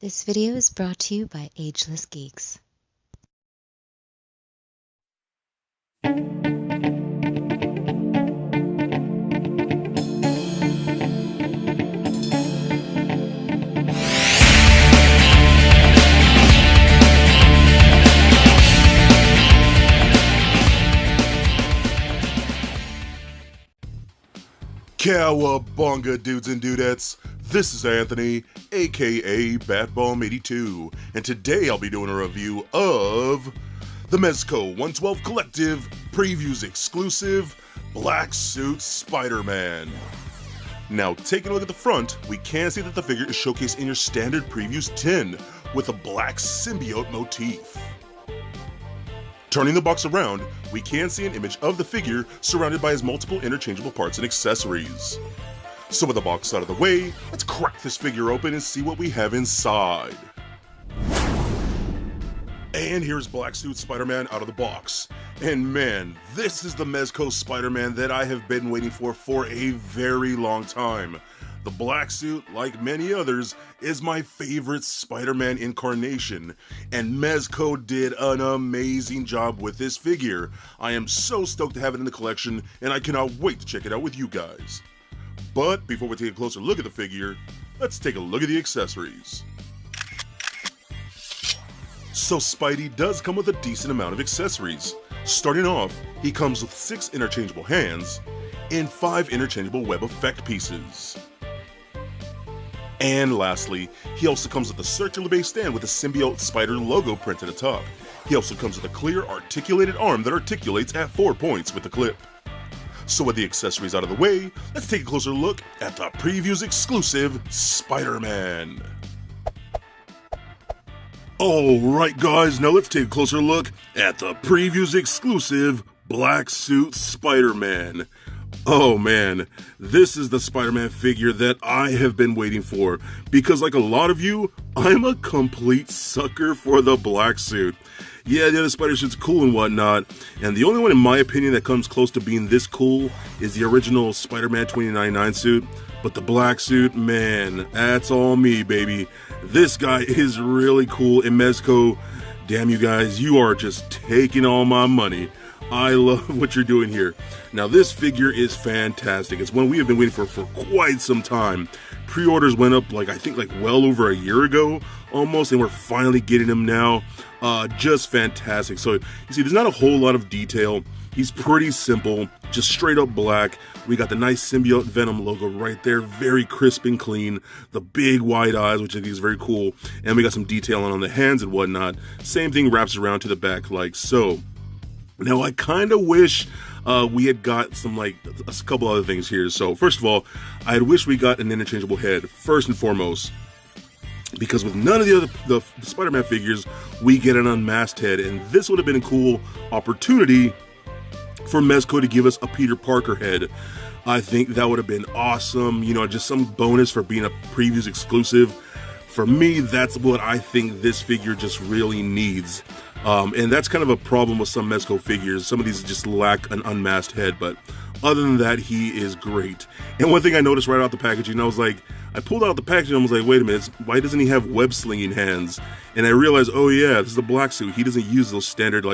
This video is brought to you by Ageless Geeks. Cowabunga, dudes and dudettes. This is Anthony, aka Batbomb82, and today I'll be doing a review of the Mezco 112 Collective Previews Exclusive Black Suit Spider-Man. Now, taking a look at the front, we can see that the figure is showcased in your standard previews tin with a black symbiote motif. Turning the box around, we can see an image of the figure surrounded by his multiple interchangeable parts and accessories. So with the box out of the way, let's crack this figure open and see what we have inside. And here's Black Suit Spider-Man out of the box. And man, this is the Mezco Spider-Man that I have been waiting for a very long time. The black suit, like many others, is my favorite Spider-Man incarnation, and Mezco did an amazing job with this figure. I am so stoked to have it in the collection, and I cannot wait to check it out with you guys. But before we take a closer look at the figure, let's take a look at the accessories. So Spidey does come with a decent amount of accessories. Starting off, he comes with 6 interchangeable hands and 5 interchangeable web effect pieces. And lastly, he also comes with a circular base stand with a symbiote spider logo printed atop. He also comes with a clear articulated arm that articulates at 4 points with the clip. So with the accessories out of the way, let's take a closer look at the previews exclusive Spider-Man. Alright guys, now let's take a closer look at the previews exclusive Black Suit Spider-Man. Oh man, this is the Spider-Man figure that I have been waiting for, because like a lot of you, I'm a complete sucker for the black suit. Yeah, the other spider suit's cool and whatnot, and the only one in my opinion that comes close to being this cool is the original Spider-Man 2099 suit, but the black suit, man, that's all me, baby. This guy is really cool, and Mezco, damn you guys, you are just taking all my money. I love what you're doing here. Now this figure is fantastic. It's one we have been waiting for quite some time. Pre-orders went up I think well over a year ago almost, and we're finally getting him now. Just fantastic. So you see there's not a whole lot of detail. He's pretty simple, just straight up black. We got the nice symbiote Venom logo right there, very crisp and clean. The big wide eyes, which I think is very cool. And we got some detail on the hands and whatnot. Same thing wraps around to the back like so. Now, I kind of wish we had got some, a couple other things here. So, first of all, I wish we got an interchangeable head, first and foremost. Because with none of the Spider-Man figures, we get an unmasked head. And this would have been a cool opportunity for Mezco to give us a Peter Parker head. I think that would have been awesome. You know, just some bonus for being a previews exclusive. For me, that's what I think this figure just really needs. And that's kind of a problem with some Mezco figures. Some of these just lack an unmasked head, but other than that, he is great. And one thing I noticed right out the packaging, I pulled out the packaging and I was like, wait a minute, why doesn't he have web-slinging hands? And I realized, oh yeah, this is a black suit. He doesn't use those standard,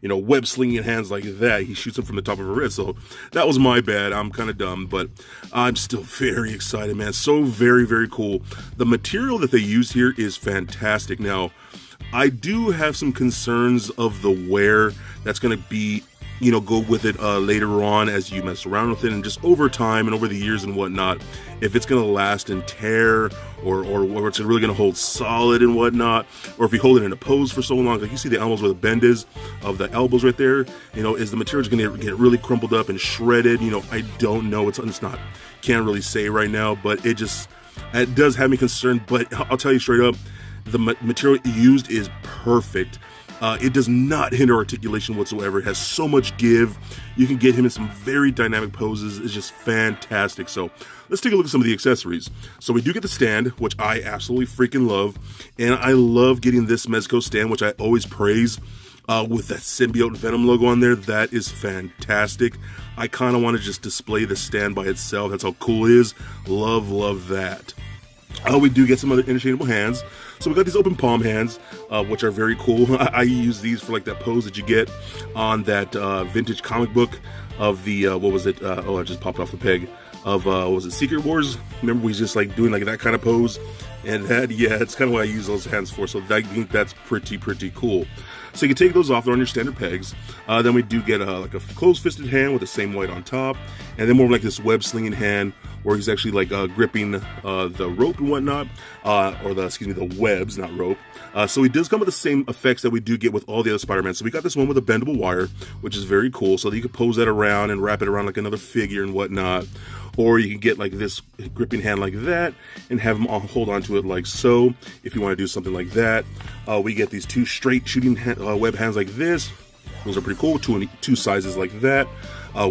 web-slinging hands like that. He shoots them from the top of a wrist, so that was my bad. I'm kind of dumb, but I'm still very excited, man. So very, very cool. The material that they use here is fantastic. Now, I do have some concerns of the wear that's going to be, go with it later on as you mess around with it, and just over time and over the years and whatnot, if it's going to last and tear, or it's really going to hold solid and whatnot, or if you hold it in a pose for so long, like you see the elbows where the bend is of the elbows right there, is the material going to get really crumpled up and shredded? I don't know. It's not, can't really say right now, but it does have me concerned. But I'll tell you straight up, the material used is perfect. It does not hinder articulation whatsoever. It has so much give. You can get him in some very dynamic poses. It's just fantastic. So let's take a look at some of the accessories. So we do get the stand, which I absolutely freaking love. And I love getting this Mezco stand, which I always praise, with that symbiote Venom logo on there. That is fantastic. I kind of want to just display the stand by itself. That's how cool it is. Love, love that. We do get some other interchangeable hands. So we got these open palm hands, which are very cool. I use these for like that pose that you get on that vintage comic book of the, what was it? I just popped off the peg. Of, what was it, Secret Wars? Remember we was just like doing like that kind of pose? And that, yeah, it's kind of what I use those hands for. So I think that's pretty cool. So you can take those off, they're on your standard pegs. Then we do get like a closed-fisted hand with the same white on top. And then more like this web-slinging hand where he's actually like gripping the rope and whatnot. Or the webs, not rope. So he does come with the same effects that we do get with all the other Spider-Man. So we got this one with a bendable wire, which is very cool. So that you can pose that around and wrap it around like another figure and whatnot. Or you can get like this gripping hand like that and have them hold on to it like so. If you want to do something like that, we get these two straight shooting web hands like this. Those are pretty cool. Two sizes like that.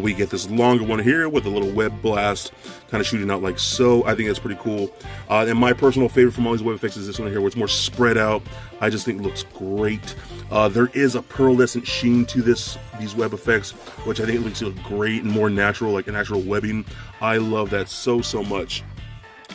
We get this longer one here with a little web blast kind of shooting out like so. I think that's pretty cool. And my personal favorite from all these web effects is this one here where it's more spread out. I just think it looks great. There is a pearlescent sheen to these web effects, which I think makes it look great and more natural, like an actual webbing. I love that so much.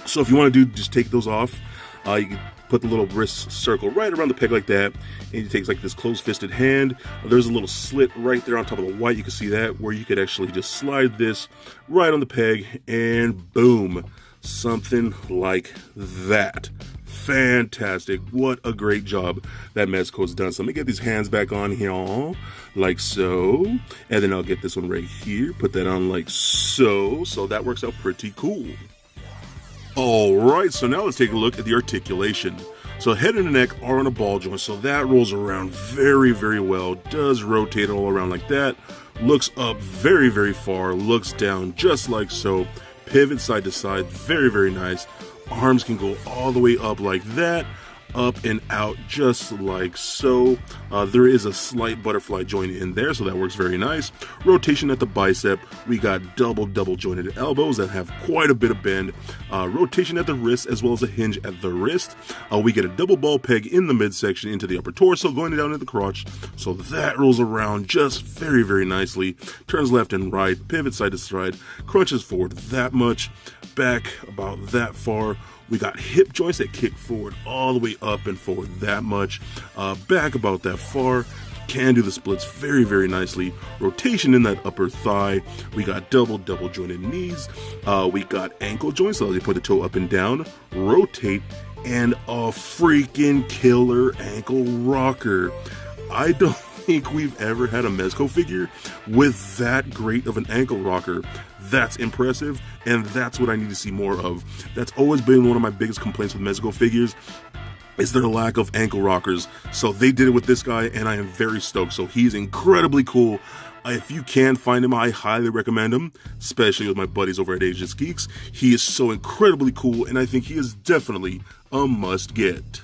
So if you want to just take those off. You can put the little wrist circle right around the peg like that, and he takes like this closed-fisted hand. There's a little slit right there on top of the white, you can see that, where you could actually just slide this right on the peg, and boom, something like that. Fantastic. What a great job that Mezco's done. So let me get these hands back on here, like so, and then I'll get this one right here, put that on like so that works out pretty cool. Alright, so now let's take a look at the articulation. So head and neck are on a ball joint, so that rolls around very well, does rotate all around like that, looks up very far, looks down just like so, pivot side to side, very nice. Arms can go all the way up like that, up and out just like so. There is a slight butterfly joint in there, so that works very nice. Rotation at the bicep, we got double jointed elbows that have quite a bit of bend. Rotation at the wrist as well as a hinge at the wrist. We get a double ball peg in the midsection into the upper torso going down to the crotch, so that rolls around just very nicely. Turns left and right, pivot side to side, crunches forward that much, back about that far. We got hip joints that kick forward all the way up and forward that much, back about that far. Can do the splits very nicely. Rotation in that upper thigh. We got double jointed knees. We got ankle joints, so you put the toe up and down, rotate, and a freaking killer ankle rocker. I don't think we've ever had a Mezco figure with that great of an ankle rocker. That's impressive, and that's what I need to see more of. That's always been one of my biggest complaints with Mezco figures, is their lack of ankle rockers. So they did it with this guy, and I am very stoked. So he's incredibly cool. If you can find him, I highly recommend him, especially with my buddies over at Ageless Geeks. He is so incredibly cool, and I think he is definitely a must-get.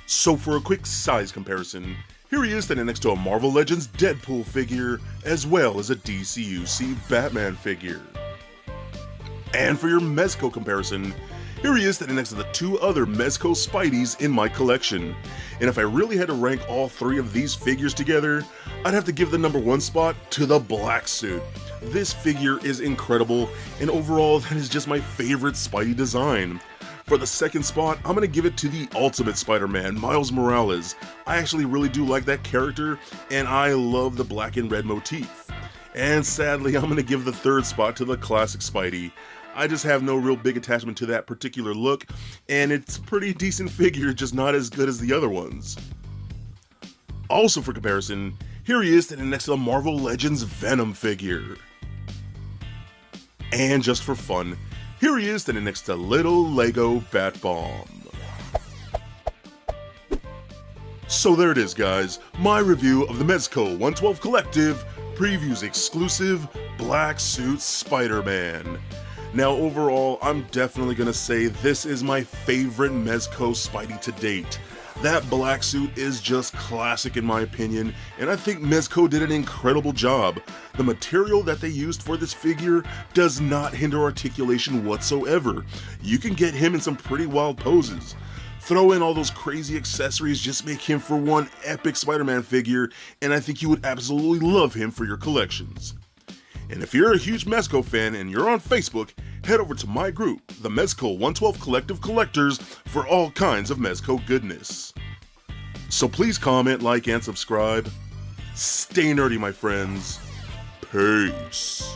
So for a quick size comparison, here he is standing next to a Marvel Legends Deadpool figure, as well as a DCUC Batman figure. And for your Mezco comparison, here he is standing next to the two other Mezco Spideys in my collection. And if I really had to rank all three of these figures together, I'd have to give the #1 spot to the black suit. This figure is incredible, and overall that is just my favorite Spidey design. For the second spot, I'm going to give it to the Ultimate Spider-Man, Miles Morales. I actually really do like that character, and I love the black and red motif. And sadly, I'm going to give the third spot to the classic Spidey. I just have no real big attachment to that particular look, and it's a pretty decent figure, just not as good as the other ones. Also for comparison, here he is standing next to the Marvel Legends Venom figure. And just for fun, here he is standing next to little Lego Bat Bomb. So there it is, guys, my review of the Mezco 112 Collective Previews Exclusive Black Suit Spider-Man. Now overall, I'm definitely gonna say this is my favorite Mezco Spidey to date. That black suit is just classic in my opinion, and I think Mezco did an incredible job. The material that they used for this figure does not hinder articulation whatsoever. You can get him in some pretty wild poses. Throw in all those crazy accessories, just make him for one epic Spider-Man figure, and I think you would absolutely love him for your collections. And if you're a huge Mezco fan and you're on Facebook, head over to my group, the Mezco 112 Collective Collectors, for all kinds of Mezco goodness. So please comment, like, and subscribe. Stay nerdy, my friends. Peace.